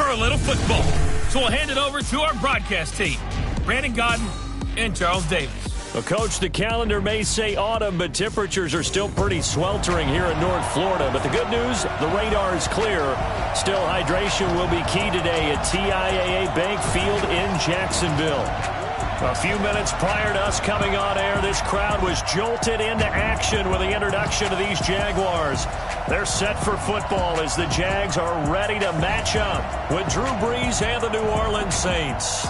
for a little football. So we'll hand it over to our broadcast team, Brandon Gaudin and Charles Davis. Well, Coach, the calendar may say autumn, but temperatures are still pretty sweltering here in North Florida. But the good news, the radar is clear. Still, hydration will be key today at TIAA Bank Field in Jacksonville. A few minutes prior to us coming on air, this crowd was jolted into action with the introduction of these Jaguars. They're set for football as the Jags are ready to match up with Drew Brees and the New Orleans Saints.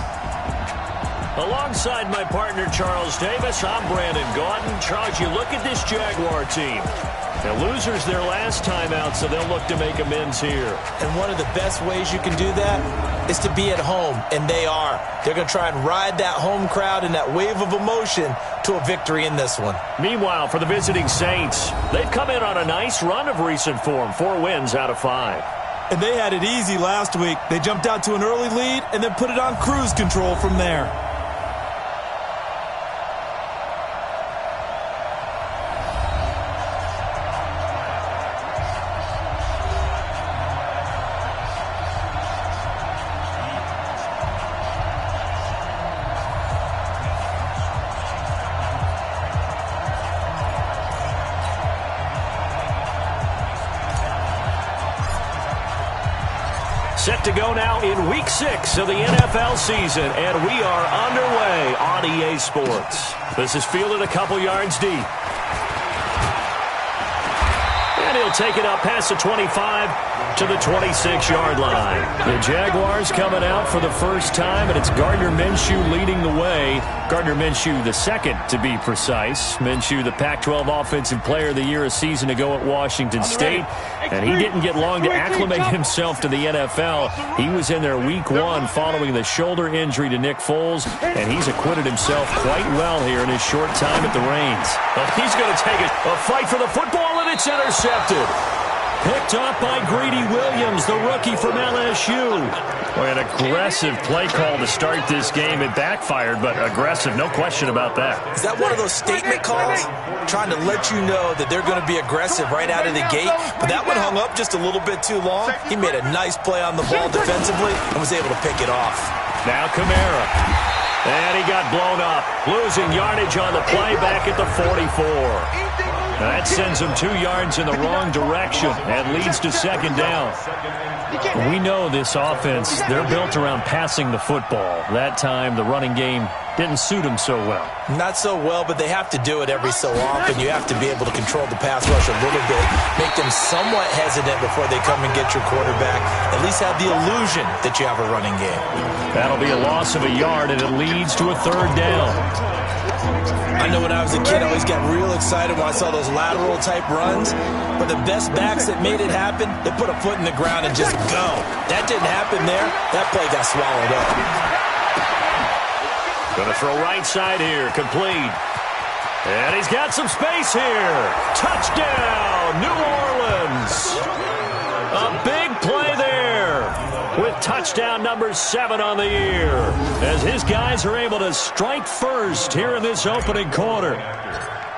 Alongside my partner, Charles Davis, I'm Brandon Gaudin. Charles, you look at this Jaguar team. They're losers their last time out, so they'll look to make amends here. And one of the best ways you can do that is to be at home, and they are. They're going to try and ride that home crowd and that wave of emotion to a victory in this one. Meanwhile, for the visiting Saints, they've come in on a nice run of recent form, 4 wins out of 5. And they had it easy last week. They jumped out to an early lead and then put it on cruise control from there. Set to go now in Week 6 of the NFL season, and we are underway on EA Sports. This is fielded a couple yards deep. And he'll take it up past the 25 to the 26-yard line. The Jaguars coming out for the first time, and it's Gardner Minshew leading the way. Gardner Minshew the second, to be precise. Minshew, the Pac-12 Offensive Player of the Year a season ago at Washington State. And he didn't get long to acclimate himself to the NFL. He was in there Week 1 following the shoulder injury to Nick Foles, and he's acquitted himself quite well here in his short time at the reins. He's going to take it. A fight for the football, and it's intercepted. Picked off by Greedy Williams, the rookie from LSU. Boy, an aggressive play call to start this game. It backfired, but aggressive, no question about that. Is that one of those statement calls? Trying to let you know that they're going to be aggressive right out of the gate. But that one hung up just a little bit too long. He made a nice play on the ball defensively and was able to pick it off. Now Kamara. And he got blown up. Losing yardage on the play back at the 44. That sends him 2 yards in the wrong direction and leads to second down. We know this offense, they're built around passing the football. That time, the running game didn't suit them so well. Not so well, but they have to do it every so often. You have to be able to control the pass rush a little bit, make them somewhat hesitant before they come and get your quarterback. At least have the illusion that you have a running game. That'll be a loss of a yard, and it leads to a third down. I know when I was a kid, I always got real excited when I saw those lateral-type runs. But the best backs that made it happen, they put a foot in the ground and just go. That didn't happen there. That play got swallowed up. Going to throw right side here, complete. And he's got some space here. Touchdown, New Orleans. A big play there with touchdown number 7 on the year as his guys are able to strike first here in this opening quarter.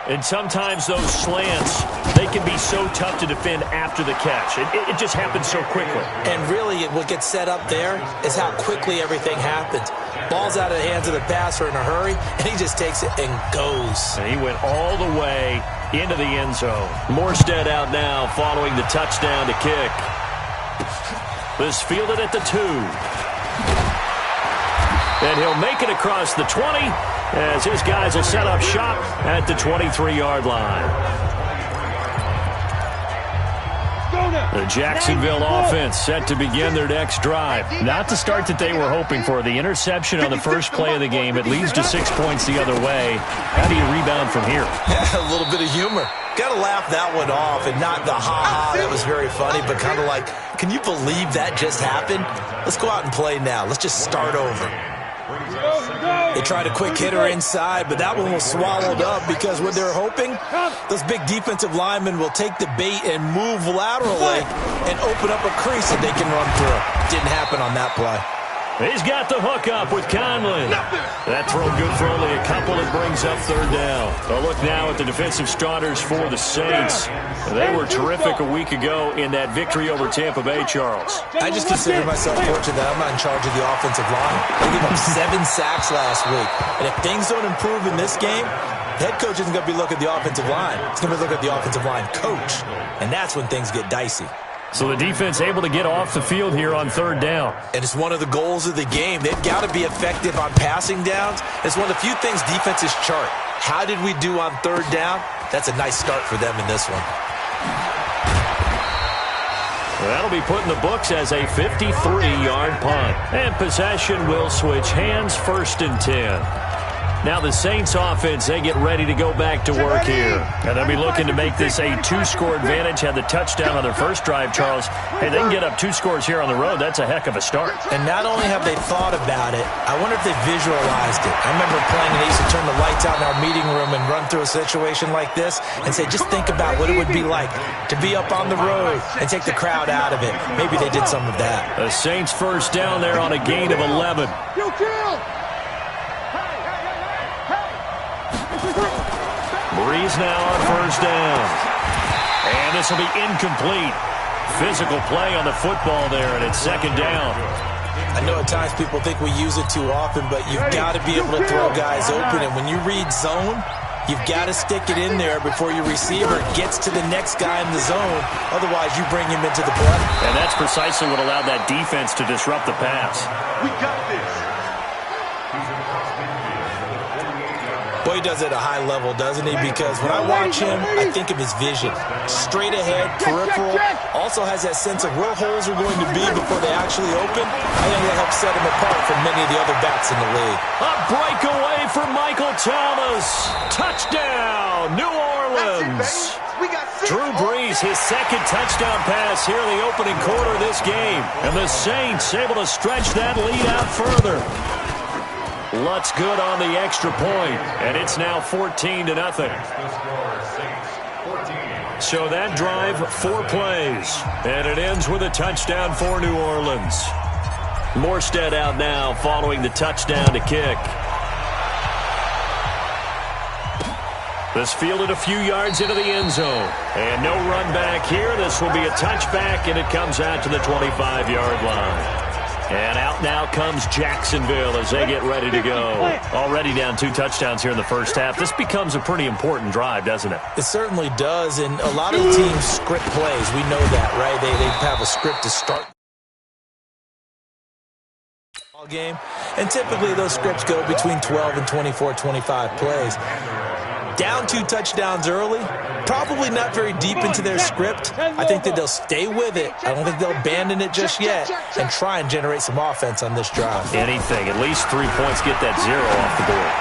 And sometimes those slants, they can be so tough to defend after the catch. It just happens so quickly. And really, what gets set up there is how quickly everything happens. Ball's out of the hands of the passer in a hurry, and he just takes it and goes. And he went all the way into the end zone. Morstead out now following the touchdown to kick. This fielded at the 2. And he'll make it across the 20 as his guys will set up shop at the 23-yard line. The Jacksonville offense set to begin their next drive. Not the start that they were hoping for. The interception on the first play of the game. It leads to 6 points the other way. How do you rebound from here? A little bit of humor. Got to laugh that one off and not the ha-ha. That was very funny, but kind of like, can you believe that just happened? Let's go out and play now. Let's just start over. They tried a quick hitter inside, but that one was swallowed up because what they're hoping, those big defensive linemen will take the bait and move laterally and open up a crease that they can run through. Didn't happen on that play. He's got the hook up with Conley. That throw good for only a couple. It brings up third down. A look now at the defensive starters for the Saints. They were terrific a week ago in that victory over Tampa Bay, Charles. I just consider myself fortunate that I'm not in charge of the offensive line. They gave up 7 sacks last week. And if things don't improve in this game, the head coach isn't going to be looking at the offensive line. He's going to be looking at the offensive line coach. And that's when things get dicey. So the defense able to get off the field here on third down. And it's one of the goals of the game. They've got to be effective on passing downs. It's one of the few things defenses chart. How did we do on third down? That's a nice start for them in this one. That'll be put in the books as a 53-yard punt. And possession will switch hands, 1st and 10. Now the Saints offense, they get ready to go back to work here. And they'll be looking to make this a 2-score advantage. Had the touchdown on their first drive, Charles. Hey, they can get up 2 scores here on the road. That's a heck of a start. And not only have they thought about it, I wonder if they visualized it. I remember playing and they used to turn the lights out in our meeting room and run through a situation like this and say, just think about what it would be like to be up on the road and take the crowd out of it. Maybe they did some of that. The Saints first down there on a gain of 11. Breeze now on first down. And this will be incomplete. Physical play on the football there, and it's 2nd down. I know at times people think we use it too often, but you've got to be able to throw guys open. And when you read zone, you've got to stick it in there before your receiver gets to the next guy in the zone. Otherwise, you bring him into the play. And that's precisely what allowed that defense to disrupt the pass. We got this. Boy, he does it at a high level, doesn't he? Because when I watch him, I think of his vision. Straight ahead, peripheral. Also has that sense of where holes are going to be before they actually open. I think that helps set him apart from many of the other backs in the league. A breakaway for Michael Thomas. Touchdown, New Orleans. Drew Brees, his 2nd touchdown pass here in the opening quarter of this game. And the Saints able to stretch that lead out further. Lutz good on the extra point, and it's now 14-0. So that drive, 4 plays, and it ends with a touchdown for New Orleans. Morstead out now following the touchdown to kick. This fielded a few yards into the end zone, and no run back here. This will be a touchback, and it comes out to the 25-yard line. And out now comes Jacksonville as they get ready to go. Already down 2 touchdowns here in the first half. This becomes a pretty important drive, doesn't it? It certainly does, and a lot of teams script plays. We know that, right? They have a script to start the game. And typically those scripts go between 12 and 24, 25 plays. Down 2 touchdowns early, probably not very deep into their script. I think that they'll stay with it. I don't think they'll abandon it just yet and try and generate some offense on this drive. Anything, at least 3 points, get that 0 off the board.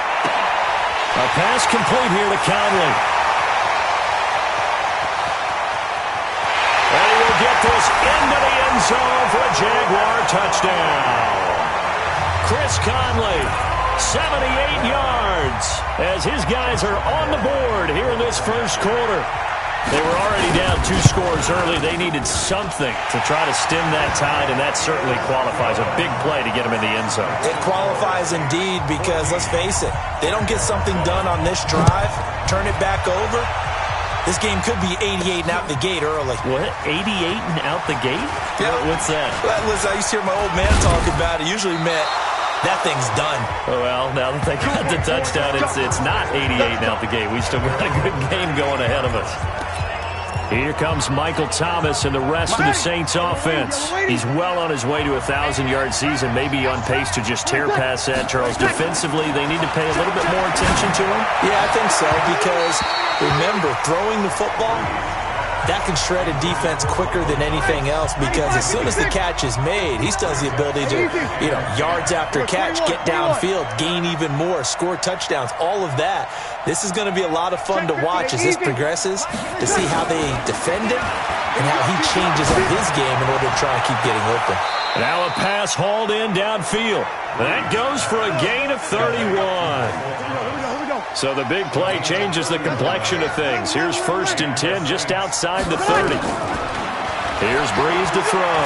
A pass complete here to Conley. And he will get this into the end zone for a Jaguar touchdown. Chris Conley, 78 yards, as his guys are on the board here in this first quarter. They were already down 2 scores early. They needed something to try to stem that tide, and that certainly qualifies. A big play to get them in the end zone. It qualifies indeed because, let's face it, they don't get something done on this drive, turn it back over, this game could be 88 and out the gate early. What? 88 and out the gate? Yeah. What's that? Well, listen, I used to hear my old man talk about it. Usually meant that thing's done. Well, now that they got the touchdown, it's not 88 and out the gate. We still got a good game going ahead of us. Here comes Michael Thomas and the rest of the Saints offense. He's well on his way to a 1,000-yard season, maybe on pace to just tear past that, Charles. Defensively, they need to pay a little bit more attention to him. Yeah, I think so, because remember, throwing the football, that can shred a defense quicker than anything else, because as soon as the catch is made, he still has the ability to, yards after catch, get downfield, gain even more, score touchdowns, all of that. This is going to be a lot of fun to watch as this progresses, to see how they defend him and how he changes up his game in order to try and keep getting open. Now a pass hauled in downfield. That goes for a gain of 31. So the big play changes the complexion of things. Here's 1st and 10 just outside the 30. Here's Brees to throw.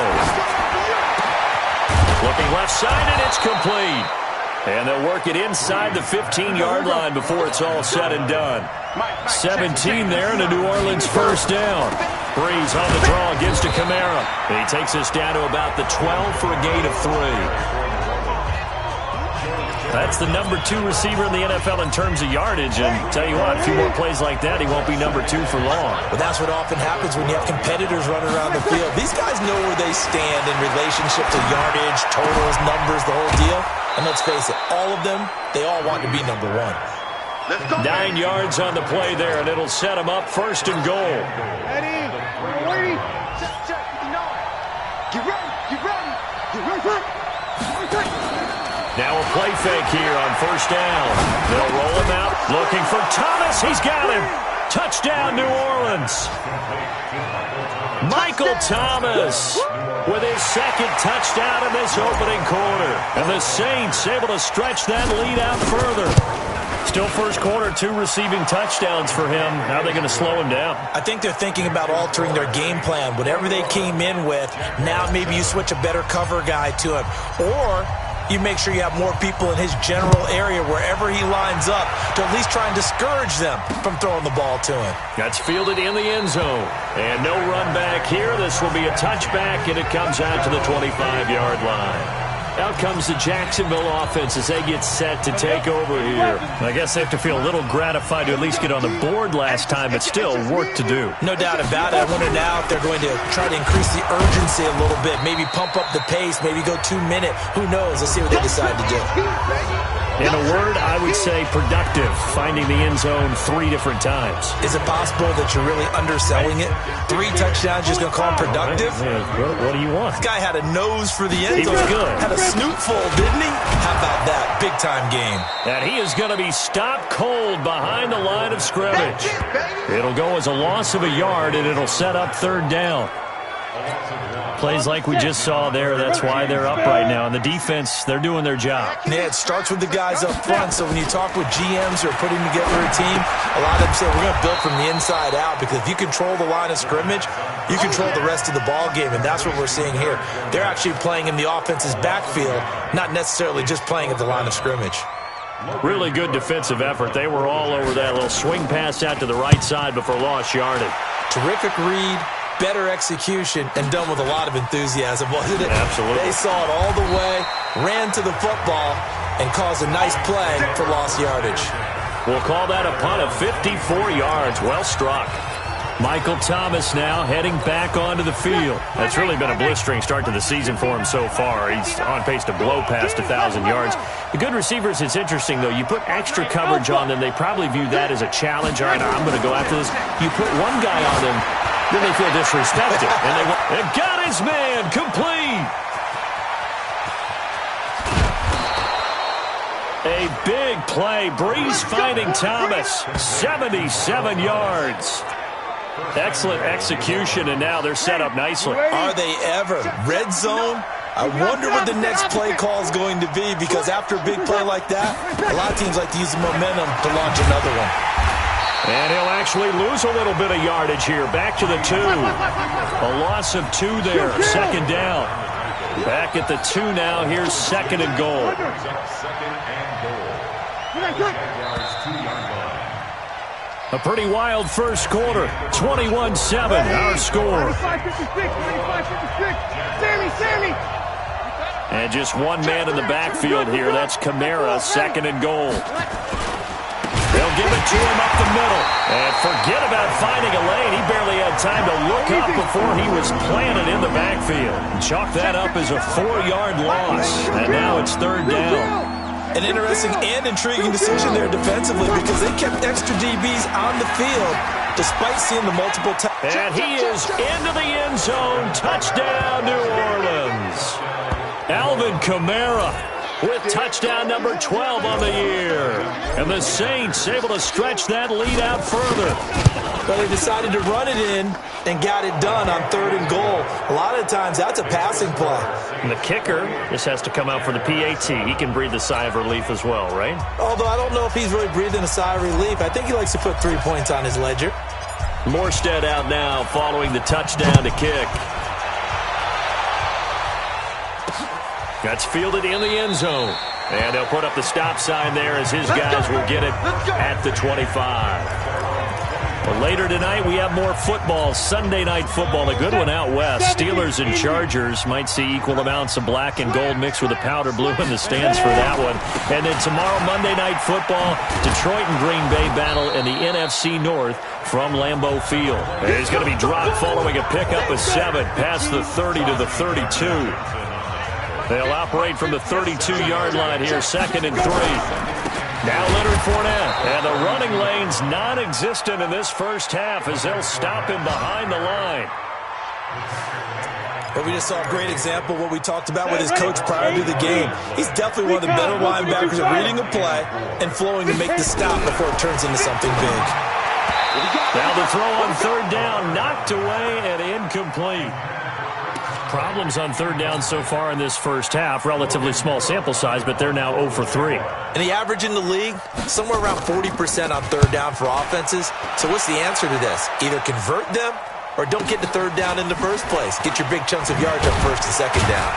looking left side, and it's complete. And they'll work it inside the 15-yard line before it's all said and done. 17 there and a New Orleans first down. Breeze on the draw, gives to Kamara. And he takes us down to about the 12 for a gain of 3. That's the number 2 receiver in the NFL in terms of yardage. And tell you what, a few more plays like that, he won't be number 2 for long. But that's what often happens when you have competitors running around the field. These guys know where they stand in relationship to yardage, totals, numbers, the whole deal. And let's face it, all of them, they all want to be number 1. 9 yards on the play there, and it'll set him up first and goal. Ready? Ready? Check. Get ready. Get ready. Get ready. Now a play fake here on first down. They'll roll him out, looking for Thomas. He's got him. Touchdown, New Orleans. Michael Thomas with his second touchdown in this opening quarter. And the Saints able to stretch that lead out further. Still first quarter, 2 receiving touchdowns for him. How are they going to slow him down? I think they're thinking about altering their game plan. Whatever they came in with, now maybe you switch a better cover guy to him. Or you make sure you have more people in his general area wherever he lines up to at least try and discourage them from throwing the ball to him. That's fielded in the end zone. And no run back here. This will be a touchback, and it comes out to the 25-yard line. Out comes the Jacksonville offense as they get set to take over here. I guess they have to feel a little gratified to at least get on the board last time, but still work to do. No doubt about it. I wonder now if they're going to try to increase the urgency a little bit, maybe pump up the pace, maybe go 2-minute. Who knows? Let's see what they decide to do. In a word, I would say productive, finding the end zone 3 different times. Is it possible that you're really underselling it? 3 touchdowns, just going to call him productive? What do you want? This guy had a nose for the end zone. He was good. Had a snootful, didn't he? How about that? Big-time game. And he is going to be stopped cold behind the line of scrimmage. It'll go as a loss of a yard, and it'll set up third down. Plays like we just saw there, that's why they're up right now. And the defense, they're doing their job. Yeah, it starts with the guys up front. So when you talk with GMs who are putting together a team, a lot of them say we're going to build from the inside out, because if you control the line of scrimmage, you control the rest of the ball game, and that's what we're seeing here. They're actually playing in the offense's backfield, not necessarily just playing at the line of scrimmage. Really good defensive effort. They were all over that little swing pass out to the right side before lost yardage. Terrific read. Better execution, and done with a lot of enthusiasm, wasn't it? Absolutely. They saw it all the way, ran to the football, and caused a nice play for lost yardage. We'll call that a punt of 54 yards. Well struck. Michael Thomas now heading back onto the field. That's really been a blistering start to the season for him so far. He's on pace to blow past 1,000 yards. The good receivers, it's interesting, though. You put extra coverage on them, they probably view that as a challenge. All right, I'm going to go after this. You put one guy on them, then they feel disrespected. And they got his man complete. A big play. Breeze finding Thomas. 77 yards. Excellent execution, and now they're set up nicely. Are they ever? Red zone? I wonder what the next play call is going to be, because after a big play like that, a lot of teams like to use the momentum to launch another one. And he'll actually lose a little bit of yardage here. Back to the 2. A loss of 2 there. Second down. Back at the 2 now. Here's second and goal. A pretty wild first quarter. 21-7, our score. And just one man in the backfield here. That's Kamara, second and goal. They'll give it to him up the middle. And forget about finding a lane. He barely had time to look up before he was planted in the backfield. Chalk that up as a 4-yard loss. And now it's third down. An interesting and intriguing decision there defensively, because they kept extra DBs on the field despite seeing the multiple times. And he is into the end zone. Touchdown, New Orleans. Alvin Kamara with touchdown number 12 on the year. And the Saints able to stretch that lead out further. But they decided to run it in and got it done on third and goal. A lot of times that's a passing play. And the kicker just has to come out for the PAT. He can breathe a sigh of relief as well, right? Although I don't know if he's really breathing a sigh of relief. I think he likes to put 3 points on his ledger. Morstead out now following the touchdown to kick. That's fielded in the end zone. And they'll put up the stop sign there as his guys will get it at the 25. Well, later tonight, we have more football, Sunday night football, a good one out west. Steelers and Chargers might see equal amounts of black and gold mixed with a powder blue in the stands for that one. And then tomorrow, Monday night football, Detroit and Green Bay battle in the NFC North from Lambeau Field. And he's going to be dropped following a pickup of 7 past the 30 to the 32. They'll operate from the 32-yard line here, 2nd and 3. Now Leonard Fournette, and the running lane's non-existent in this first half as they'll stop him behind the line. But we just saw a great example of what we talked about with his coach prior to the game. He's definitely one of the better linebackers at reading a play and flowing to make the stop before it turns into something big. Now the throw on 3rd down, knocked away and incomplete. Problems on 3rd down so far in this first half. Relatively small sample size, but they're now 0 for 3. And the average in the league, somewhere around 40% on 3rd down for offenses. So what's the answer to this? Either convert them or don't get to 3rd down in the first place. Get your big chunks of yards on 1st and 2nd down.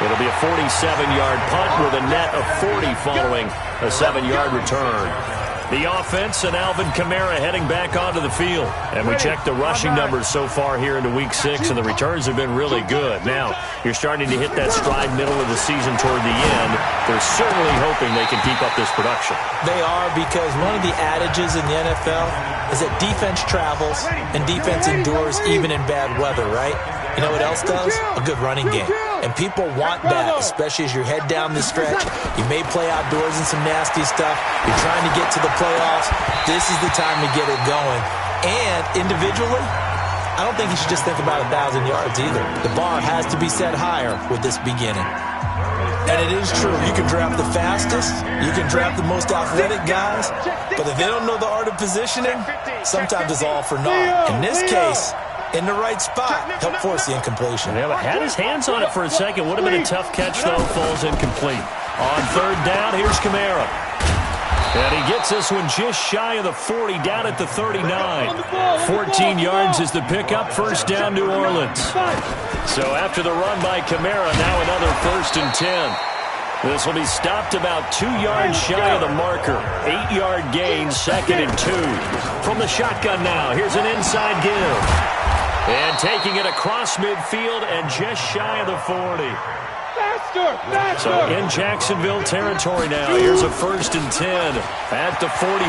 It'll be a 47-yard punt with a net of 40 following a 7-yard return. The offense and Alvin Kamara heading back onto the field. And we checked the rushing numbers so far here into Week 6, and the returns have been really good. Now, you're starting to hit that stride middle of the season toward the end. They're certainly hoping they can keep up this production. They are, because one of the adages in the NFL is that defense travels and defense endures even in bad weather, right? You know what else does? A good running game. And people want that, especially as you head down the stretch. You may play outdoors in some nasty stuff. You're trying to get to the playoffs. This is the time to get it going. And individually, I don't think you should just think about 1,000 yards either. The bar has to be set higher with this beginning. And it is true. You can draft the fastest. You can draft the most athletic guys. But if they don't know the art of positioning, sometimes it's all for naught. In this case, in the right spot, help force the incompletion. Yeah, but had his hands on it for a second. Would have been a tough catch, though. Falls incomplete. On 3rd down, here's Kamara. And he gets this one just shy of the 40, down at the 39. 14 yards is the pickup. 1st down, New Orleans. So after the run by Kamara, now another 1st and 10. This will be stopped about 2 yards shy of the marker. 8-yard gain, 2nd and 2. From the shotgun now, here's an inside give. And taking it across midfield and just shy of the 40. Faster! So in Jacksonville territory now. Here's a 1st and 10 at the 41.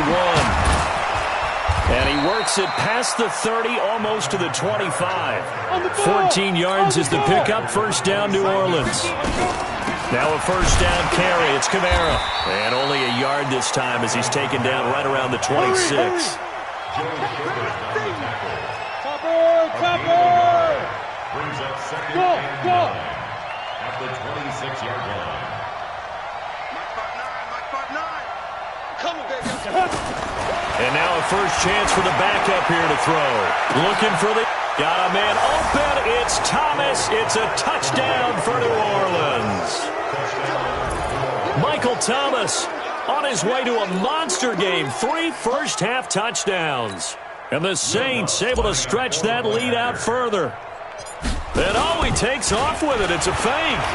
And he works it past the 30, almost to the 25. 14 yards is the pickup. 1st down, New Orleans. Now a 1st down carry. It's Kamara. And only a yard this time as he's taken down right around the 26. Brings up 2nd and 9 at the 26-yard line. And now a first chance for the backup here to throw. Looking for the... Got a man open. It's Thomas. It's a touchdown for New Orleans. Michael Thomas on his way to a monster game. 3 first-half touchdowns. And the Saints able to stretch that lead out further. And oh, he takes off with it. It's a fake.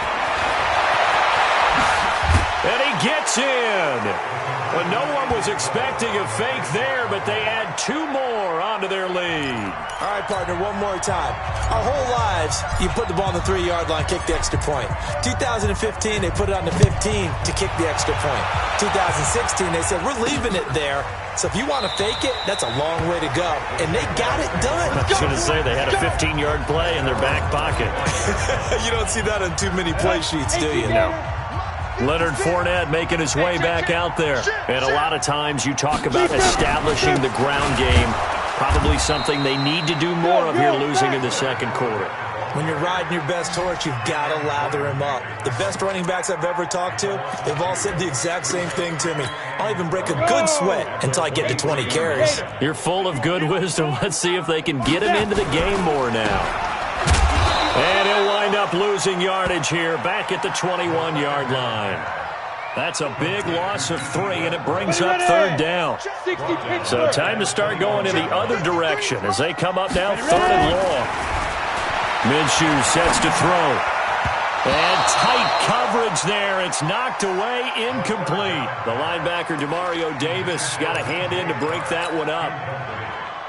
And he gets in. Well, no one was expecting a fake there, but they add 2 more onto their lead. All right, partner, one more time. Our whole lives, you put the ball on the 3-yard line, kick the extra point. 2015, they put it on the 15 to kick the extra point. 2016, they said, we're leaving it there. So if you want to fake it, that's a long way to go. And they got it done. I was going to say they had a 15-yard play in their back pocket. You don't see that on too many play sheets, do you? No. Leonard Fournette making his way back out there. And a lot of times you talk about establishing the ground game. Probably something they need to do more of here losing in the second quarter. When you're riding your best horse, you've got to lather him up. The best running backs I've ever talked to, they've all said the exact same thing to me. I'll even break a good sweat until I get to 20 carries. You're full of good wisdom. Let's see if they can get him into the game more now. And he'll wind up losing yardage here back at the 21-yard line. That's a big loss of 3, and it brings up 3rd down. So time to start going in the other direction as they come up now 3rd and long. Minshew sets to throw. And tight coverage there. It's knocked away, incomplete. The linebacker, Demario Davis, got a hand in to break that one up.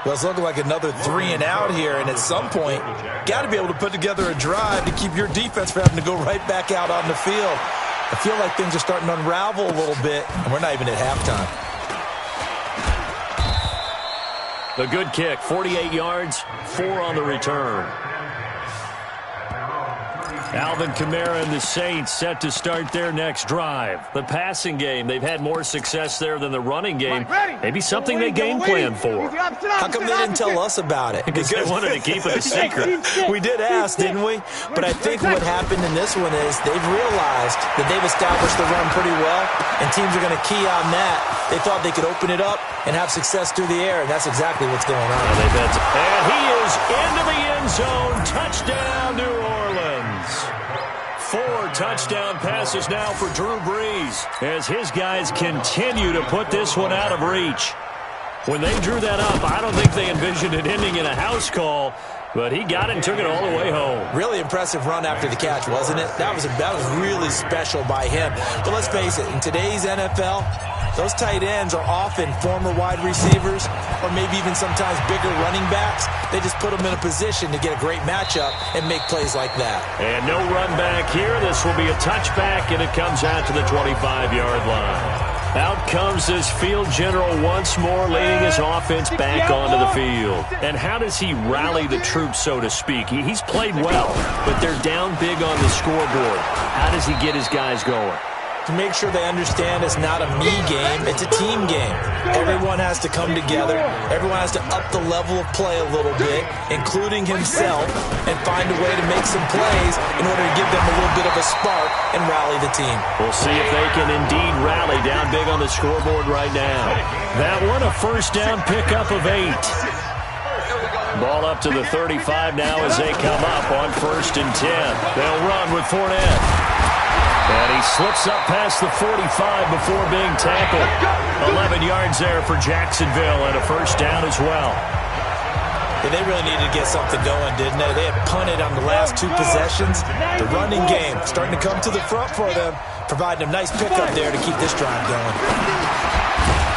Well, it's looking like another 3 and out here, and at some point, got to be able to put together a drive to keep your defense from having to go right back out on the field. I feel like things are starting to unravel a little bit, and we're not even at halftime. The good kick, 48 yards, 4 on the return. Alvin Kamara and the Saints set to start their next drive. The passing game, they've had more success there than the running game. Maybe something they game plan for. How come they didn't tell us about it? Because they wanted to keep it a secret. We did ask, didn't we? But I think what happened in this one is they've realized that they've established the run pretty well, and teams are going to key on that. They thought they could open it up and have success through the air, and that's exactly what's going on. And he is into the end zone. Touchdown, New Orleans. 4 touchdown passes now for Drew Brees as his guys continue to put this one out of reach. When they drew that up, I don't think they envisioned it ending in a house call, but he got it and took it all the way home. Really impressive run after the catch, wasn't it? That was really special by him. But let's face it, in today's NFL, those tight ends are often former wide receivers or maybe even sometimes bigger running backs. They just put them in a position to get a great matchup and make plays like that. And no run back here. This will be a touchback, and it comes out to the 25-yard line. Out comes this field general once more, leading his offense back onto the field. And how does he rally the troops, so to speak? He's played well, but they're down big on the scoreboard. How does he get his guys going? To make sure they understand it's not a me game, it's a team game. Everyone has to come together. Everyone has to up the level of play a little bit, including himself, and find a way to make some plays in order to give them a little bit of a spark and rally the team. We'll see if they can indeed rally down big on the scoreboard right now. That one, a first down pickup of 8. Ball up to the 35 now as they come up on 1st and 10. They'll run with Fournette. And he slips up past the 45 before being tackled. 11 yards there for Jacksonville and a first down as well. Yeah, they really needed to get something going, didn't they? They had punted on the last 2 possessions. The running game starting to come to the front for them, providing a nice pickup there to keep this drive going.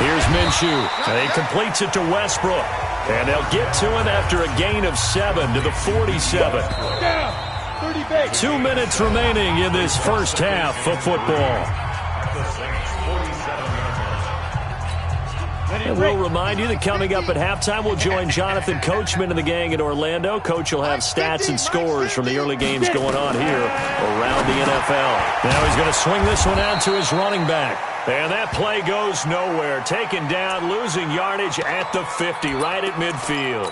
Here's Minshew. He completes it to Westbrook. And they'll get to him after a gain of 7 to the 47. 2 minutes remaining in this first half of football. And we'll remind you that coming up at halftime, we'll join Jonathan Coachman and the gang in Orlando. Coach will have stats and scores from the early games going on here around the NFL. Now he's going to swing this one out to his running back. And that play goes nowhere. Taken down, losing yardage at the 50, right at midfield.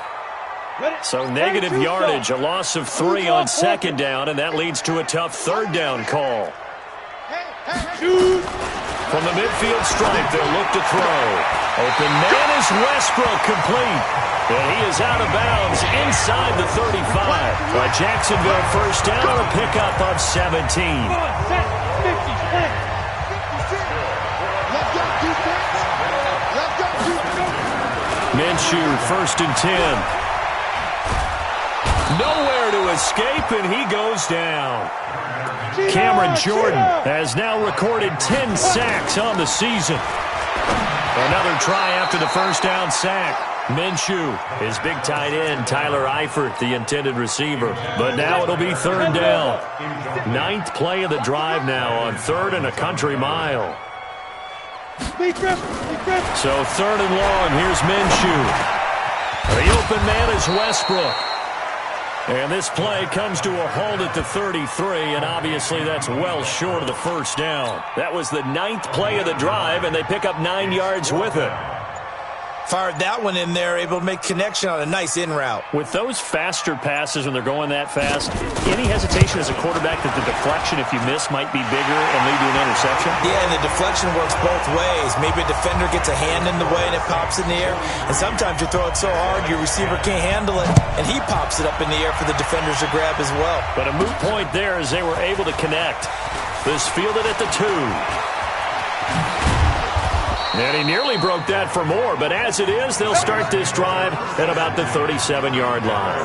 So negative yardage, a loss of 3 on 2nd down, and that leads to a tough 3rd down call. From the midfield stripe, they'll look to throw. Open man is Westbrook, complete. And he is out of bounds inside the 35. A Jacksonville first down, a pickup of 17. Minshew, 1st and 10. Nowhere to escape, and he goes down. Cameron Jordan has now recorded 10 sacks on the season. Another try after the first down sack. Minshew, his big tight end, Tyler Eifert, the intended receiver. But now it'll be 3rd down. 9th play of the drive now on 3rd and a country mile. So 3rd and long, here's Minshew. The open man is Westbrook. And this play comes to a halt at the 33, and obviously that's well short of the first down. That was the 9th play of the drive, and they pick up 9 yards with it. Fired that one in there, able to make connection on a nice in route. With those faster passes when they're going that fast, any hesitation as a quarterback that the deflection, if you miss, might be bigger and lead to an interception? Yeah, and the deflection works both ways. Maybe a defender gets a hand in the way and it pops in the air. And sometimes you throw it so hard your receiver can't handle it, and he pops it up in the air for the defenders to grab as well. But a moot point there as they were able to connect. This fielded at the 2. And he nearly broke that for more, but as it is, they'll start this drive at about the 37-yard line.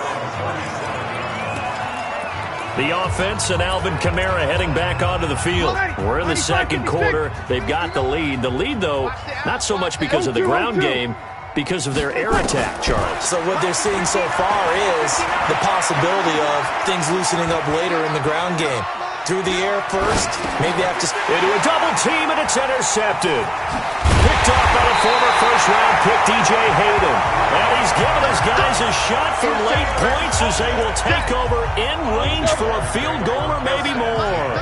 The offense and Alvin Kamara heading back onto the field. We're in the second quarter. They've got the lead. The lead, though, not so much because of the ground game, because of their air attack, Charles. So what they're seeing so far is the possibility of things loosening up later in the ground game. Through the air first, maybe they have to... Into a double team, and it's intercepted. Picked off by the former first-round pick, DJ Hayden. And he's giving his guys a shot for late points as they will take over in range for a field goal or maybe more.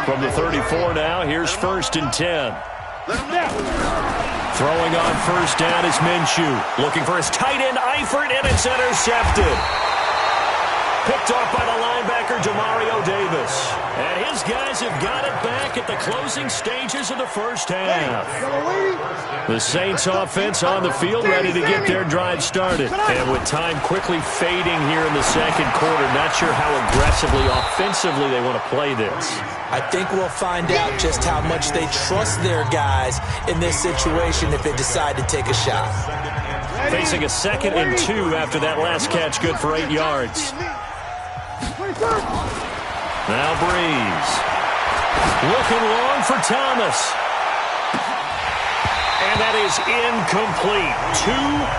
From the 34 now, here's 1st and 10. Throwing on first down is Minshew. Looking for his tight end, Eifert, and it's intercepted. Picked off by the linebacker, Demario Davis. And his guys have got it back at the closing stages of the first half. The Saints offense on the field, ready to get their drive started. And with time quickly fading here in the second quarter, not sure how aggressively, offensively they want to play this. I think we'll find out just how much they trust their guys in this situation if they decide to take a shot. Facing a 2nd and 2 after that last catch, good for 8 yards. Now Breeze. Looking long for Thomas. And that is incomplete. 2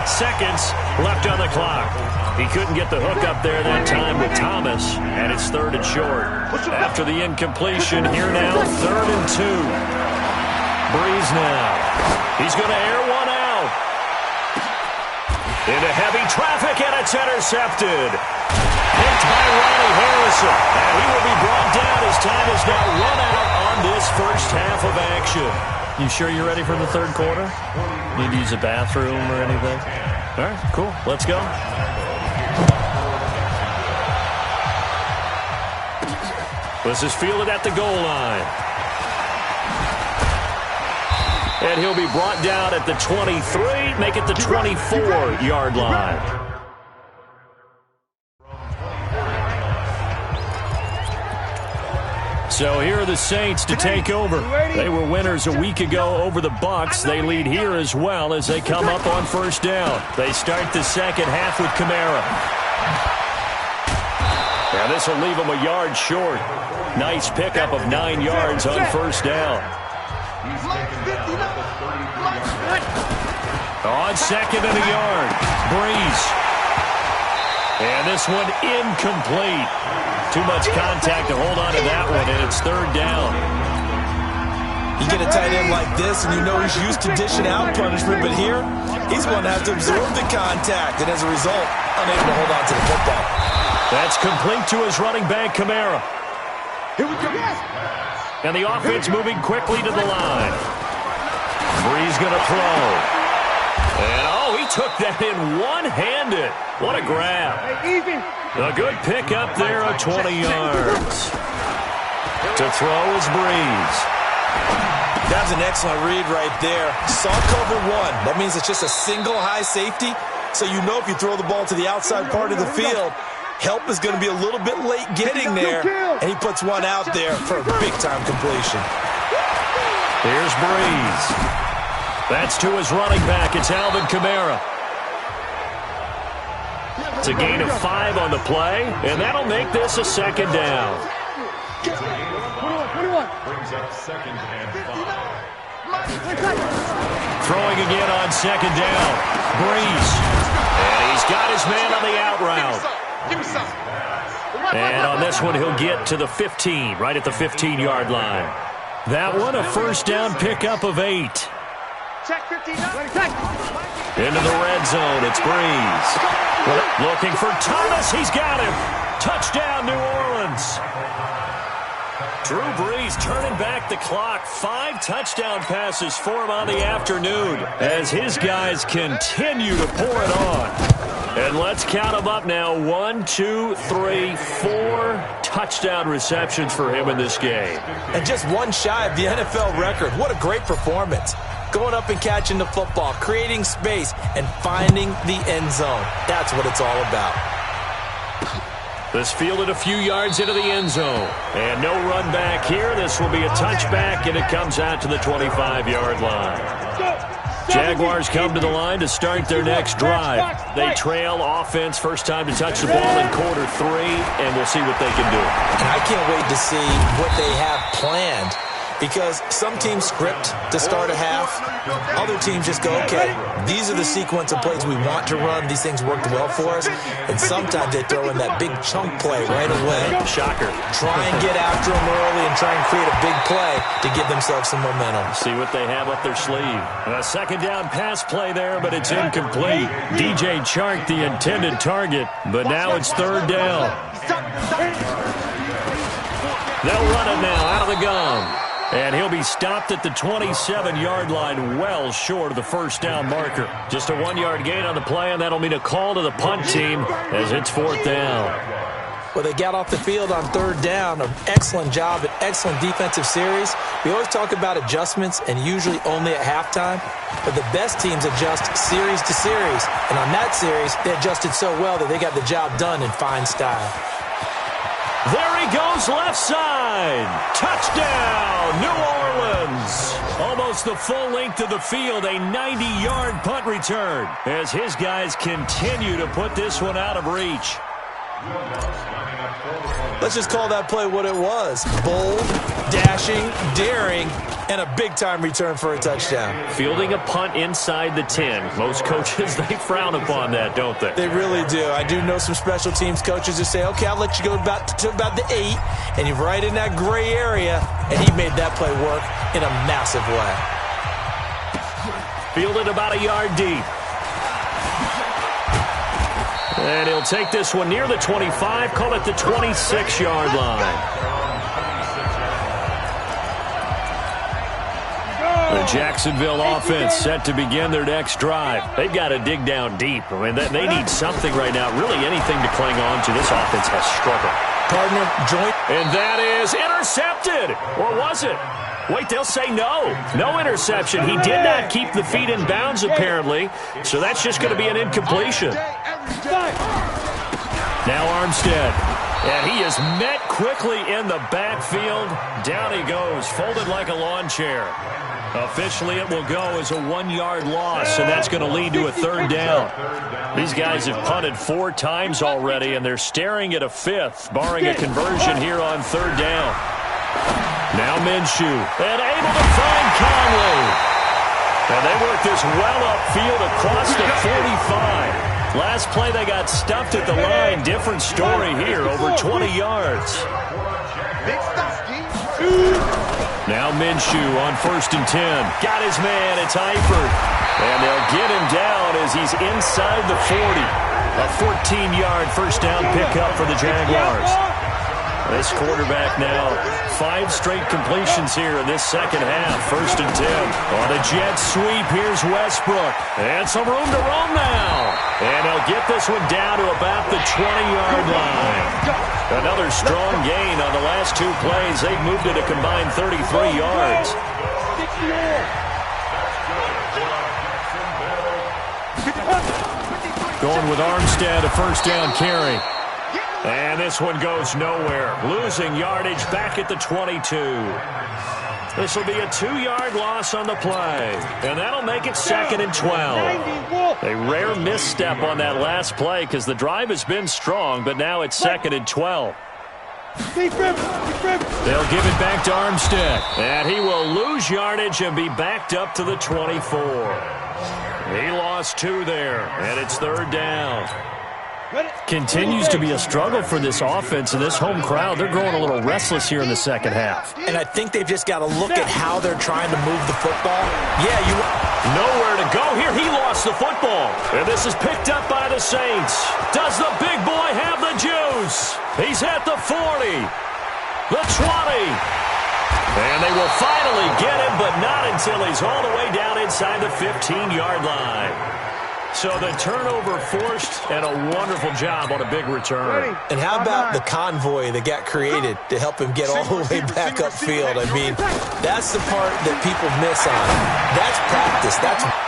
seconds left on the clock. He couldn't get the hook up there that time with Thomas, and it's 3rd and short. After the incompletion, here now, 3rd and 2. Breeze now. He's going to air one out. Into heavy traffic, and it's intercepted. Picked by Ronnie Harrison. And he will be brought down as time is now run out on this first half of action. You sure you're ready for the 3rd quarter? Need to use a bathroom or anything? All right, cool. Let's go. This is fielded at the goal line. And he'll be brought down at the 23, make it the 24-yard line. So here are the Saints to take over. They were winners a week ago over the Bucs. They lead here as well as they come up on first down. They start the second half with Kamara. Now this will leave them a yard short. Nice pickup of 9 yards on first down. On 2nd and a yard, Breeze. And this one incomplete. Too much contact to hold on to that one, and it's 3rd down. You get a tight end like this, and you know he's used to dishing out punishment, but here, he's going to have to absorb the contact, and as a result, unable to hold on to the football. That's complete to his running back, Kamara. Here we go. And the offense moving quickly to the line. Breeze going to throw. And, oh, he took that in one-handed. What a grab. A good pick up there of 20 yards. To throw is Breeze. That's an excellent read right there. Saw cover 1. That means it's just a single high safety. So you know if you throw the ball to the outside part of the field, help is going to be a little bit late getting there. And he puts one out there for a big-time completion. Here's Breeze. That's to his running back. It's Alvin Kamara. It's a gain of 5 on the play, and that'll make this a 2nd down. 21. Brings up 2nd and 5. Throwing again on 2nd down. Breeze. And he's got his man on the out route. Give me some. And on this one, he'll get to the 15, right at the 15-yard line. That one, a first down pickup of 8. Check 15. Into the red zone, it's Breeze. Looking for Thomas, he's got him. Touchdown, New Orleans. Drew Brees turning back the clock. 5 touchdown passes for him on the afternoon as his guys continue to pour it on. And let's count them up now. 1, 2, 3, 4 touchdown receptions for him in this game. And just one shy of the NFL record. What a great performance. Going up and catching the football, creating space, and finding the end zone. That's what it's all about. This fielded a few yards into the end zone. And no run back here. This will be a touchback, and it comes out to the 25-yard line. Jaguars come to the line to start their next drive. They trail offense, first time to touch the ball in quarter 3, and we'll see what they can do. And I can't wait to see what they have planned, because some teams script to start a half. Other teams just go, okay, these are the sequence of plays we want to run. These things worked well for us. And sometimes they throw in that big chunk play right away. Shocker. Try and get after them early and try and create a big play to give themselves some momentum. See what they have up their sleeve. A second down pass play there, but it's incomplete. DJ Chark, the intended target, but now it's third down. They'll run it now out of the gun. And he'll be stopped at the 27-yard line, well short of the first down marker. Just a 1-yard gain on the play, and that'll mean a call to the punt team as it's fourth down. Well, they got off the field on third down. An excellent job, an excellent defensive series. We always talk about adjustments, and usually only at halftime. But the best teams adjust series to series. And on that series, they adjusted so well that they got the job done in fine style. There he goes, left side. Touchdown, New Orleans. Almost the full length of the field, a 90-yard punt return as his guys continue to put this one out of reach. Let's just call that play what it was. Bold, dashing, daring, and a big-time return for a touchdown. Fielding a punt inside the 10. Most coaches, they frown upon that, don't they? They really do. I do know some special teams coaches who say, okay, I'll let you go to about the 8, and you're right in that gray area, and he made that play work in a massive way. Fielded about a yard deep. And he'll take this one near the 25, call it the 26-yard line. The Jacksonville offense set to begin their next drive. They've got to dig down deep. I mean, they need something right now, really anything to cling on to. This offense has struggled. Partner, joint. And that is intercepted. Or was it? Wait, they'll say no. No interception. He did not keep the feet in bounds, apparently. So that's just going to be an incompletion. Now Armstead. And he is met quickly in the backfield. Down he goes, folded like a lawn chair. Officially, it will go as a 1-yard loss, and that's going to lead to a third down. These guys have punted 4 times already, and they're staring at a 5th, barring a conversion here on third down. Now Minshew, and able to find Conley. And they work this well upfield across the 45. Last play, they got stuffed at the line. Different story here, over 20 yards. Now Minshew on 1st and 10. Got his man, it's Eifert. And they'll get him down as he's inside the 40. A 14-yard first down pickup for the Jaguars. This quarterback now, 5 straight completions here in this second half. 1st and 10. On the jet sweep, here's Westbrook. And some room to roam now. And they'll get this one down to about the 20-yard line. Another strong gain on the last 2 plays. They've moved it a combined 33 yards. Going with Armstead, a first down carry. And this one goes nowhere. Losing yardage back at the 22. This will be a 2-yard loss on the play. And that'll make it 2nd and 12. A rare misstep on that last play because the drive has been strong, but now it's 2nd and 12. They'll give it back to Armstead. And he will lose yardage and be backed up to the 24. He lost 2 there, and it's third down. Continues to be a struggle for this offense and this home crowd. They're growing a little restless here in the second half. And I think they've just got to look at how they're trying to move the football. Yeah, nowhere to go here. He lost the football. And this is picked up by the Saints. Does the big boy have the juice? He's at the 40, the 20. And they will finally get him, but not until he's all the way down inside the 15-yard line. So the turnover forced, and a wonderful job on a big return. And how about the convoy that got created to help him get all the way back upfield? I mean, that's the part that people miss on. That's practice.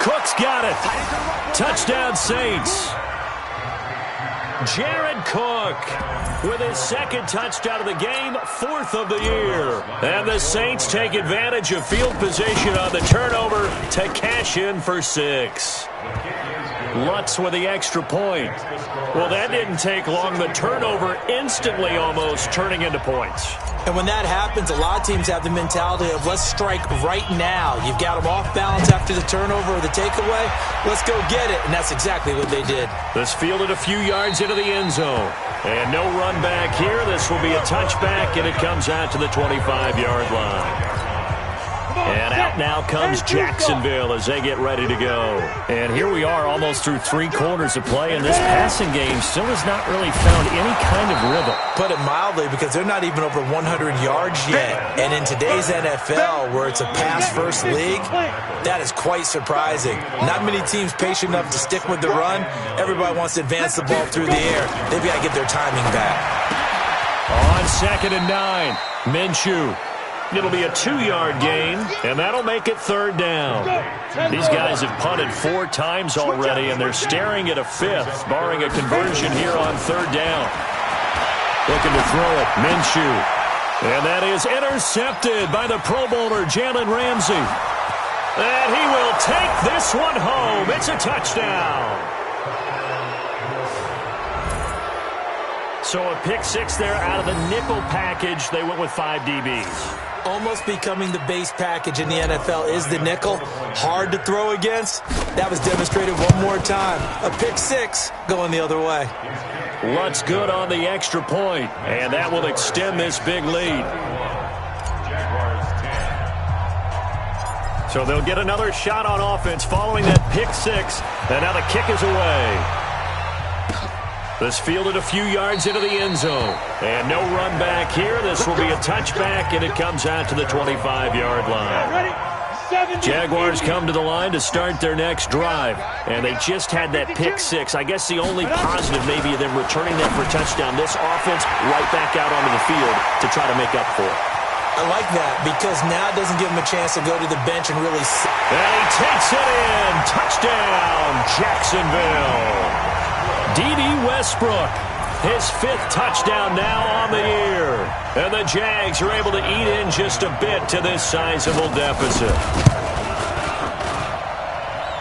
Cook's got it. Touchdown, Saints. Jared Cook with his second touchdown of the game, 4th of the year. And the Saints take advantage of field position on the turnover to cash in for 6. Lutz with the extra point. Well, that didn't take long. The turnover instantly almost turning into points. And when that happens, a lot of teams have the mentality of let's strike right now. You've got them off balance after the turnover or the takeaway. Let's go get it. And that's exactly what they did. This fielded a few yards into the end zone. And no run back here. This will be a touchback, and it comes out to the 25-yard line. And out now comes Jacksonville as they get ready to go. And here we are almost through 3 quarters of play, and this passing game still has not really found any kind of rhythm. Put it mildly, because they're not even over 100 yards yet. And in today's NFL, where it's a pass-first league, that is quite surprising. Not many teams patient enough to stick with the run. Everybody wants to advance the ball through the air. They've got to get their timing back. On 2nd and 9, Minshew. It'll be a 2-yard gain, and that'll make it 3rd down. These guys have punted 4 times already, and they're staring at a 5th, barring a conversion here on 3rd down. Looking to throw it, Minshew. And that is intercepted by the Pro Bowler, Jalen Ramsey. And he will take this one home. It's a touchdown. So a pick 6 there out of the nickel package. They went with 5 DBs. Almost becoming the base package in the NFL is the nickel. Hard to throw against. That was demonstrated one more time. A pick 6 going the other way. Lutz good on the extra point, and that will extend this big lead. So they'll get another shot on offense following that pick 6, and now the kick is away. This fielded a few yards into the end zone. And no run back here. This will be a touchback, and it comes out to the 25-yard line. Jaguars come to the line to start their next drive. And they just had that pick 6. I guess the only positive maybe of them returning that for a touchdown. This offense right back out onto the field to try to make up for it. I like that because now it doesn't give him a chance to go to the bench and really... And he takes it in. Touchdown, Jacksonville. D.D. Westbrook, his 5th touchdown now on the year. And the Jags are able to eat in just a bit to this sizable deficit.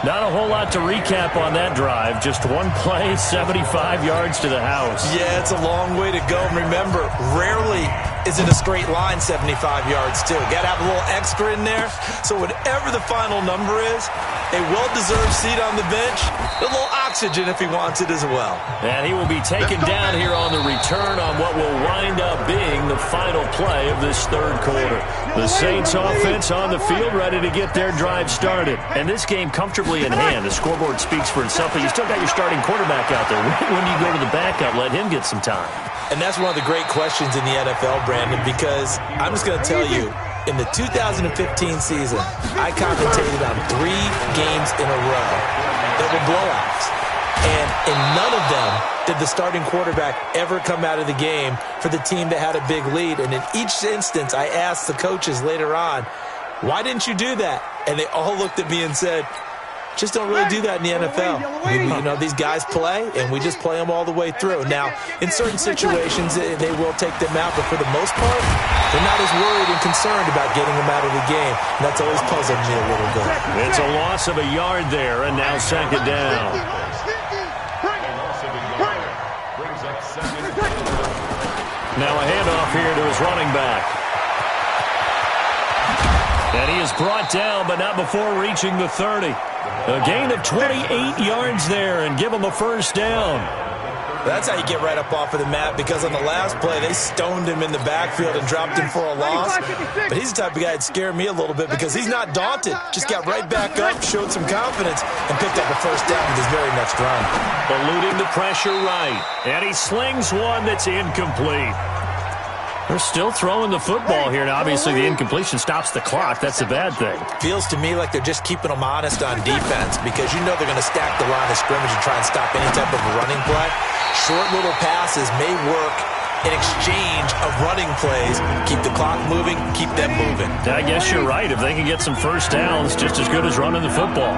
Not a whole lot to recap on that drive. Just one play, 75 yards to the house. Yeah, it's a long way to go. And remember, rarely is it a straight line 75 yards, too. Got to have a little extra in there. So whatever the final number is, a well-deserved seat on the bench, a little oxygen if he wants it as well. And he will be taken down here on the return on what will wind up being the final play of this 3rd quarter. The Saints offense on the field ready to get their drive started. And this game comfortably in hand. The scoreboard speaks for itself, but you still got your starting quarterback out there. When do you go to the backup? Let him get some time. And that's one of the great questions in the NFL, Brandon, because I'm just going to tell you, in the 2015 season, I commentated on 3 games in a row that were blowouts. And in none of them did the starting quarterback ever come out of the game for the team that had a big lead. And in each instance, I asked the coaches later on, why didn't you do that? And they all looked at me and said, just don't really do that in the NFL. You know, these guys play, and we just play them all the way through. Now, in certain situations, they will take them out, but for the most part, they're not as worried and concerned about getting them out of the game. And that's always puzzled me a little bit. It's a loss of a yard there, and now 2nd down. Now a handoff here to his running back. And he is brought down, but not before reaching the 30. A gain of 28 yards there and give him a 1st down. That's how you get right up off of the mat, because on the last play, they stoned him in the backfield and dropped him for a loss. But he's the type of guy that scared me a little bit because he's not daunted. Just got right back up, showed some confidence, and picked up a 1st down with his very next run. Eluding the pressure right. And he slings one that's incomplete. They're still throwing the football here. Now, obviously, the incompletion stops the clock. That's a bad thing. Feels to me like they're just keeping them honest on defense because you know they're going to stack the line of scrimmage and try and stop any type of running play. Short little passes may work in exchange of running plays. Keep the clock moving, keep them moving. I guess you're right. If they can get some 1st downs, just as good as running the football.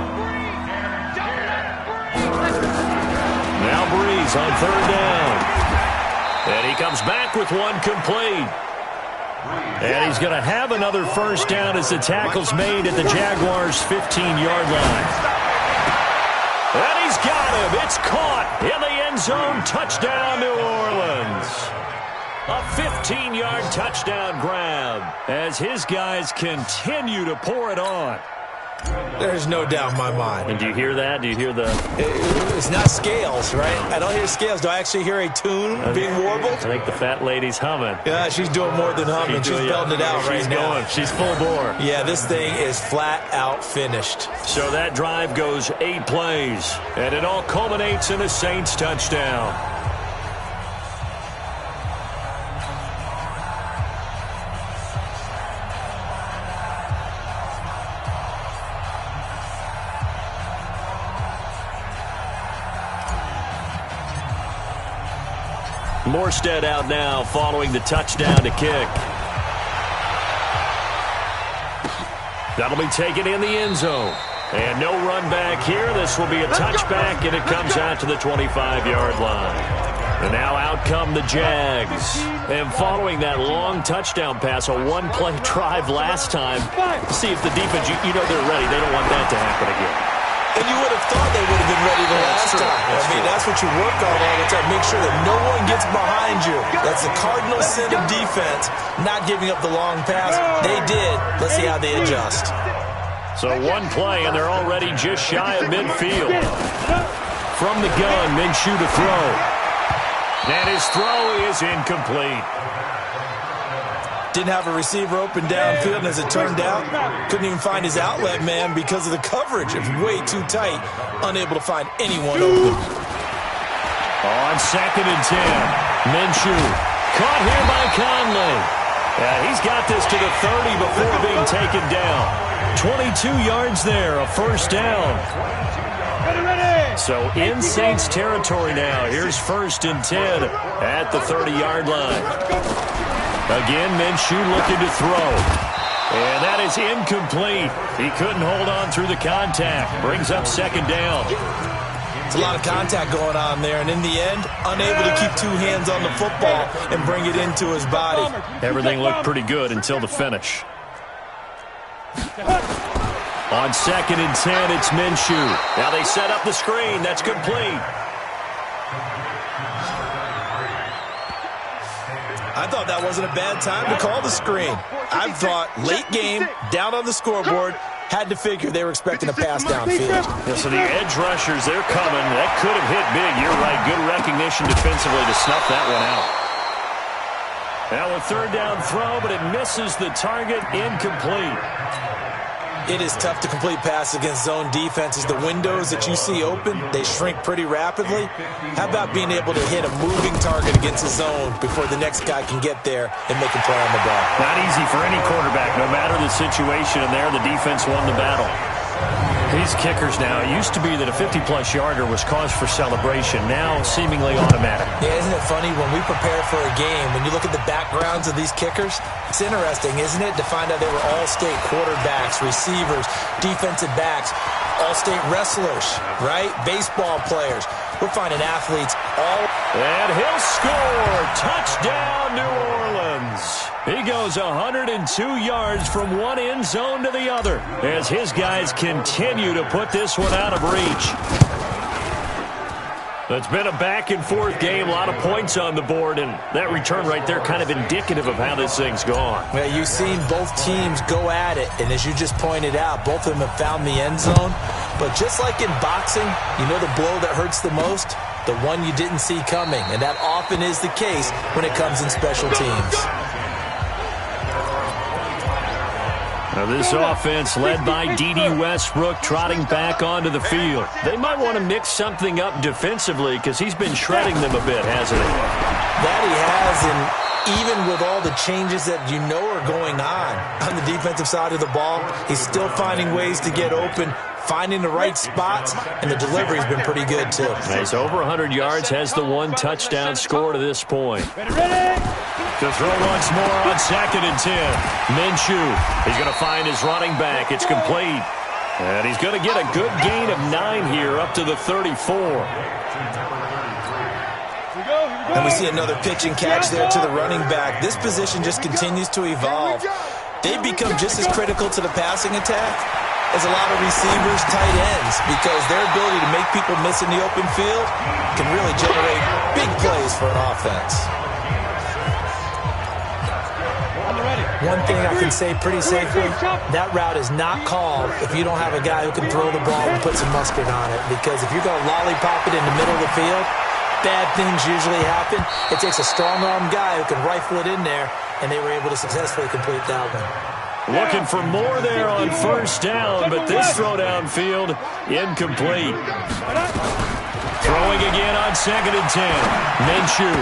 Now Breeze Eagles on third down. And he comes back with one complete. And he's going to have another first down as the tackle's made at the Jaguars' 15-yard line. And he's got him. It's caught in the end zone. Touchdown, New Orleans. A 15-yard touchdown grab as his guys continue to pour it on. There's no doubt in my mind. And do you hear that? Do you hear the... It's not scales, right? I don't hear scales. Do I actually hear a tune being warbled? I think the fat lady's humming. Yeah, she's doing more than humming. She's belting it out right now. She's full bore. Yeah, this thing is flat out finished. So that drive goes 8 plays, and it all culminates in a Saints touchdown. Morstead out now following the touchdown to kick. That'll be taken in the end zone. And no run back here. This will be a touchback, and it comes out to the 25-yard line. And now out come the Jags. And following that long touchdown pass, a one-play drive last time, see if the defense, you know they're ready. They don't want that to happen again. And you would have thought they would have been ready the last time. That's what you work on all the time. Make sure that no one gets behind you. That's the cardinal sin of defense, not giving up the long pass. They did. Let's see how they adjust. So one play, and they're already just shy of midfield. From the gun, Minshew to throw. And his throw is incomplete. Didn't have a receiver open downfield, and as it turned out, couldn't even find his outlet man because of the coverage. It was way too tight, unable to find anyone open. On 2nd and 10, Minshew caught here by Conley. He's got this to the 30 before being taken down. 22 yards there, a first down. So in Saints territory now. Here's 1st and 10 at the 30-yard line. Again, Minshew looking to throw. And that is incomplete. He couldn't hold on through the contact. Brings up 2nd down. It's a lot of contact going on there, and in the end, unable to keep 2 hands on the football and bring it into his body. Everything looked pretty good until the finish. On 2nd and 10, it's Minshew. Now they set up the screen. That's complete. I thought that wasn't a bad time to call the screen. I thought late game, down on the scoreboard, had to figure they were expecting a pass downfield. Yeah, so the edge rushers, they're coming. That could have hit big. You're right. Good recognition defensively to snuff that one out. Now a 3rd down throw, but it misses the target. Incomplete. It is tough to complete passes against zone defenses. The windows that you see open, they shrink pretty rapidly. How about being able to hit a moving target against a zone before the next guy can get there and make a play on the ball? Not easy for any quarterback. No matter the situation, and there the defense won the battle. These kickers now, it used to be that a 50-plus yarder was cause for celebration. Now seemingly automatic. Yeah, isn't it funny when we prepare for a game, when you look at the backgrounds of these kickers, it's interesting, isn't it, to find out they were all-state quarterbacks, receivers, defensive backs, all-state wrestlers, right? Baseball players. We're finding athletes all... And he'll score! Touchdown, New Orleans! He goes 102 yards from one end zone to the other as his guys continue to put this one out of reach. It's been a back-and-forth game, a lot of points on the board, and that return right there kind of indicative of how this thing's gone. Yeah, you've seen both teams go at it, and as you just pointed out, both of them have found the end zone. But just like in boxing, you know the blow that hurts the most? The one you didn't see coming, and that often is the case when it comes in special teams. Now this offense led by D.D. Westbrook trotting back onto the field. They might want to mix something up defensively because he's been shredding them a bit, hasn't he? That he has, and even with all the changes that you know are going on the defensive side of the ball, he's still finding ways to get open, finding the right spots, and the delivery's been pretty good too. He's over 100 yards, has the 1 touchdown score to this point. To throw once more on 2nd and 10. Minshew, he's going to find his running back. It's complete. And he's going to get a good gain of 9 here up to the 34. And we see another pitch and catch there to the running back. This position just continues to evolve. They become just as critical to the passing attack as a lot of receivers, tight ends, because their ability to make people miss in the open field can really generate big plays for an offense. One thing I can say pretty safely, that route is not called if you don't have a guy who can throw the ball and put some mustard on it, because if you're going to lollipop it in the middle of the field, bad things usually happen. It takes a strong-arm guy who can rifle it in there, and they were able to successfully complete that one. Looking for more there on first down, but this throw downfield, incomplete. Throwing again on 2nd and 10. Minshew.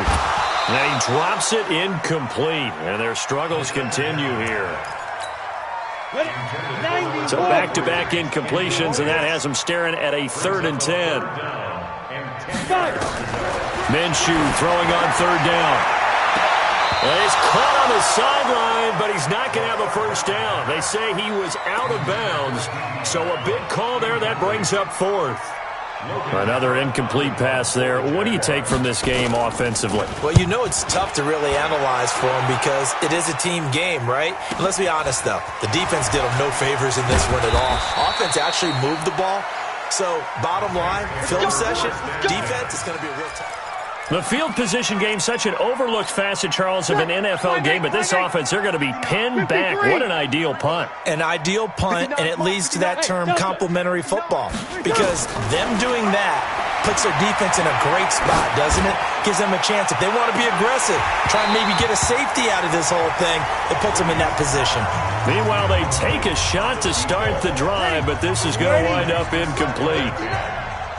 And he drops it incomplete, and their struggles continue here. So back-to-back incompletions, and that has them staring at a 3rd and 10. Minshew throwing on 3rd down. Well, he's caught on the sideline, but he's not going to have a first down. They say he was out of bounds, so a big call there. That brings up 4th. Another incomplete pass there. What do you take from this game offensively? Well, you know it's tough to really analyze for them because it is a team game, right? And let's be honest, though. The defense did them no favors in this one at all. Offense actually moved the ball. So, bottom line, film session, defense is going to be a real tough. The field position game, such an overlooked facet, Charles, of an NFL game, but this offense, they're going to be pinned back. What an ideal punt. An ideal punt, and it leads to that term complementary football, because them doing that puts their defense in a great spot, doesn't it? Gives them a chance. If they want to be aggressive, try and maybe get a safety out of this whole thing, it puts them in that position. Meanwhile, they take a shot to start the drive, but this is going to wind up incomplete.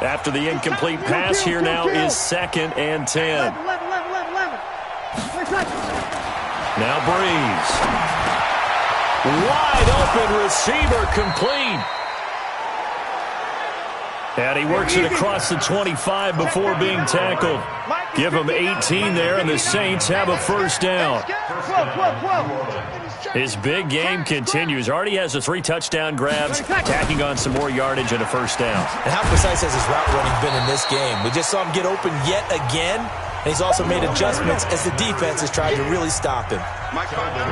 After the incomplete pass, here now is 2nd and 10. Now Breeze. Wide open receiver, complete. And he works it across the 25 before being tackled. Give him 18 there, and the Saints have a first down. His big game continues. Already has the 3 touchdown grabs, tacking on some more yardage and a first down. And how precise has his route running been in this game? We just saw him get open yet again, and he's also made adjustments as the defense has tried to really stop him.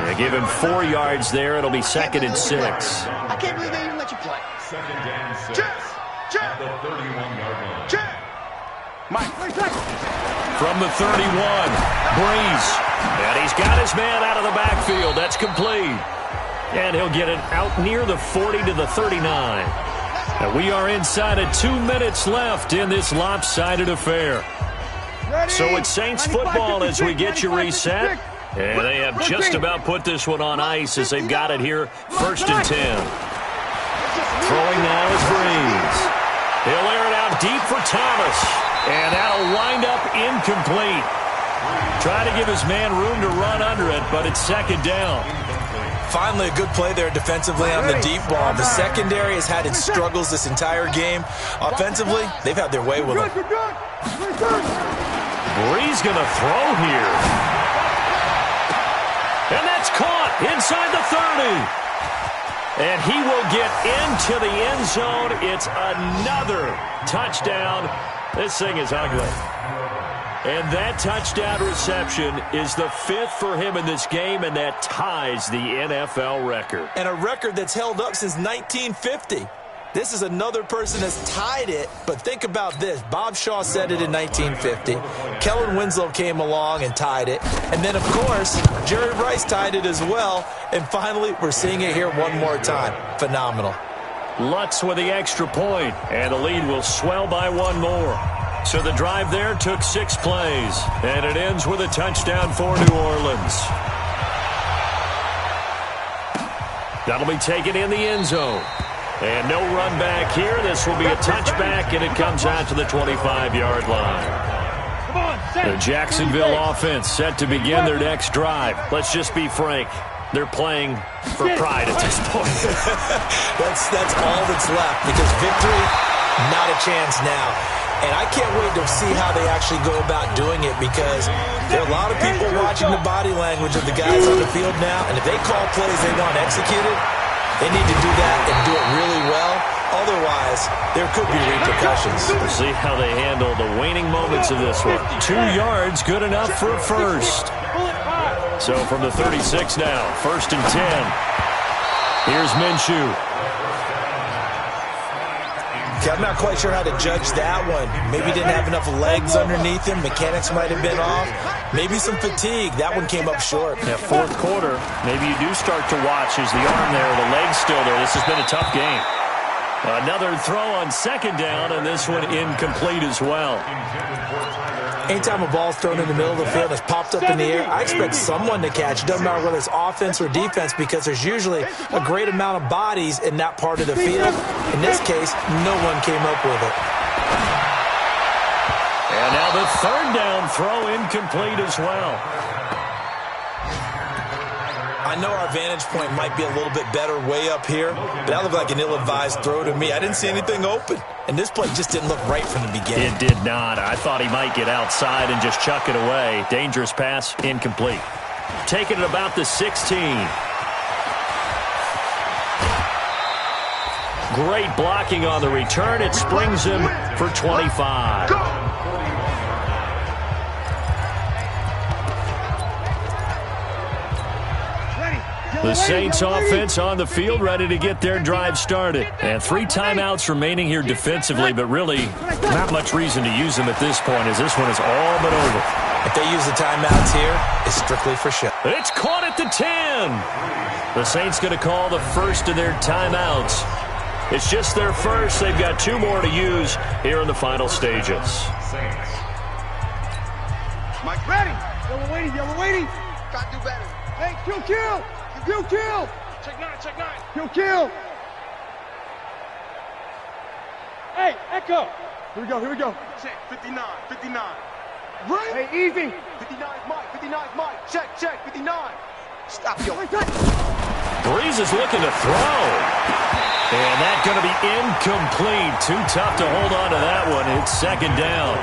They give him 4 yards there. It'll be 2nd and 6. I can't believe they even let you play. 2nd and 6 at the 31-yard line. From the 31, Breeze. And he's got his man out of the backfield. That's complete. And he'll get it out near the 40 to the 39. And we are inside of 2 minutes left in this lopsided affair. So it's Saints football as we get you reset. And they have just about put this one on ice as they've got it here. 1st and 10. Throwing now is Breeze. He'll air it out deep for Thomas. And that'll wind up incomplete. Trying to give his man room to run under it, but it's 2nd down. Finally, a good play there defensively on the deep ball. The secondary has had its struggles this entire game. Offensively, they've had their way with them. Breeze going to throw here. And that's caught inside the 30. And he will get into the end zone. It's another touchdown. This thing is ugly. And that touchdown reception is the 5th for him in this game, and that ties the NFL record. And a record that's held up since 1950. This is another person that's tied it, but think about this. Bob Shaw said it in 1950. Kellen Winslow came along and tied it. And then, of course, Jerry Rice tied it as well. And finally, we're seeing it here one more time. Phenomenal. Lutz with the extra point, and the lead will swell by 1 more. So the drive there took 6 plays, and it ends with a touchdown for New Orleans. That'll be taken in the end zone. And no run back here. This will be a touchback, and it comes out to the 25-yard line. The Jacksonville offense set to begin their next drive. Let's just be frank. They're playing for pride at this point. That's all that's left, because victory, not a chance now. And I can't wait to see how they actually go about doing it, because there are a lot of people watching the body language of the guys on the field now, and if they call plays they want executed, they need to do that and do it really well. Otherwise, there could be repercussions. We'll see how they handle the waning moments of this one. 2 yards, good enough for a first. So from the 36 now, 1st and 10. Here's Minshew. Okay, I'm not quite sure how to judge that one. Maybe didn't have enough legs underneath him. Mechanics might have been off. Maybe some fatigue. That one came up short. Yeah, 4th quarter, maybe you do start to watch as the arm there, the leg's still there. This has been a tough game. Another throw on 2nd down, and this one incomplete as well. Anytime a ball's thrown in the middle of the field and it's popped up in the air, I expect someone to catch. It doesn't matter whether it's offense or defense because there's usually a great amount of bodies in that part of the field. In this case, no one came up with it. And now the 3rd down throw incomplete as well. I know our vantage point might be a little bit better way up here, but that looked like an ill-advised throw to me. I didn't see anything open, and this play just didn't look right from the beginning. It did not. I thought he might get outside and just chuck it away. Dangerous pass, incomplete. Taking it about the 16. Great blocking on the return. It springs him for 25. The Saints offense on the field, ready to get their drive started. And 3 timeouts remaining here defensively, but really not much reason to use them at this point as this one is all but over. If they use the timeouts here, it's strictly for show. It's caught at the 10. The Saints going to call the first of their timeouts. It's just their first. They've got 2 more to use here in the final stages. Mike, ready. Yellow waiting. Got to do better. Hey, kill. Kill. Check 9. Kill. Hey, Echo. Here we go. Check, 59. Right. Hey, easy. 59 Mike. Check, 59. Stop, yo. Breeze is looking to throw. And that's going to be incomplete. Too tough to hold on to that one. It's 2nd down.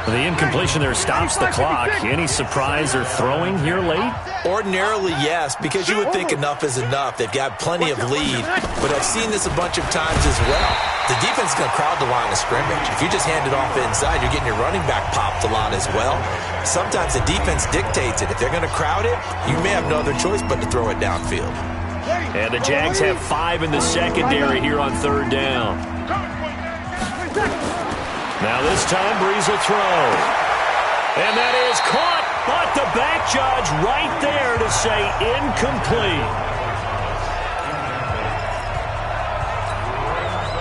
The incompletion there stops the clock. Any surprise they're throwing here late? Ordinarily, yes, because you would think enough is enough. They've got plenty of lead, but I've seen this a bunch of times as well. The defense is going to crowd the line of scrimmage. If you just hand it off inside, you're getting your running back popped a lot as well. Sometimes the defense dictates it. If they're going to crowd it, you may have no other choice but to throw it downfield. And the Jags have 5 in the secondary here on 3rd down. Now this time, Breeze will throw. And that is caught, but the back judge right there to say incomplete.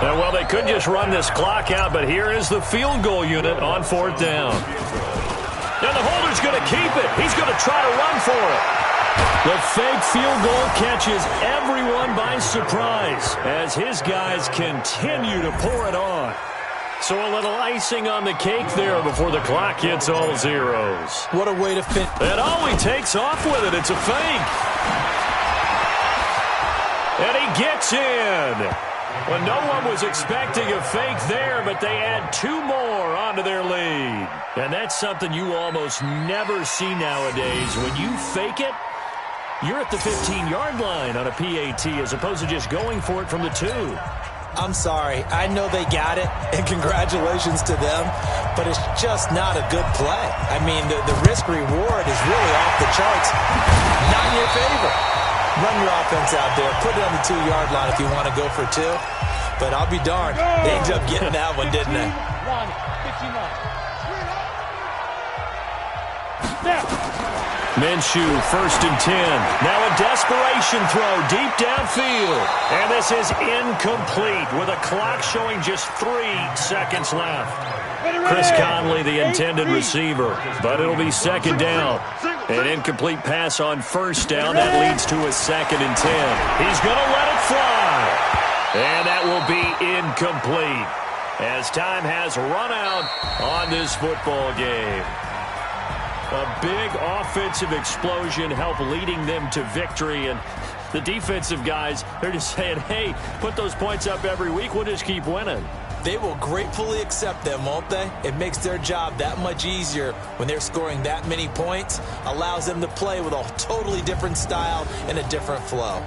And well, they could just run this clock out, but here is the field goal unit on 4th down. And the holder's going to keep it. He's going to try to run for it. The fake field goal catches everyone by surprise as his guys continue to pour it on. So a little icing on the cake there before the clock hits all zeros. What a way to fit. And he takes off with it. It's a fake. And he gets in. Well, no one was expecting a fake there, but they add 2 more onto their lead. And that's something you almost never see nowadays. When you fake it, you're at the 15-yard line on a PAT as opposed to just going for it from the 2. I'm sorry. I know they got it, and congratulations to them, but it's just not a good play. I mean, the risk-reward is really off the charts. Not in your favor. Run your offense out there. Put it on the 2-yard line if you want to go for 2. But I'll be darned. They ended up getting that one, didn't they? Minshew, 1st and 10. Now a desperation throw deep downfield. And this is incomplete with a clock showing just 3 seconds left. Chris Conley, the intended receiver. But it'll be 2nd down. An incomplete pass on 1st down. That leads to a 2nd and 10. He's going to let it fly. And that will be incomplete as time has run out on this football game. A big offensive explosion helped leading them to victory. And the defensive guys, they're just saying, hey, put those points up every week. We'll just keep winning. They will gratefully accept them, won't they? It makes their job that much easier when they're scoring that many points. Allows them to play with a totally different style and a different flow.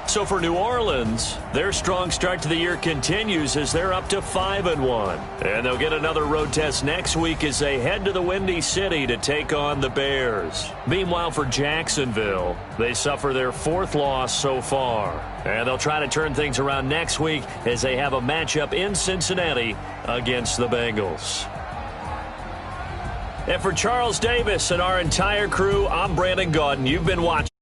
So for New Orleans, their strong start to the year continues as they're up to 5-1. And they'll get another road test next week as they head to the Windy City to take on the Bears. Meanwhile, for Jacksonville, they suffer their 4th loss so far. And they'll try to turn things around next week as they have a matchup in Cincinnati against the Bengals. And for Charles Davis and our entire crew, I'm Brandon Gaudin. You've been watching.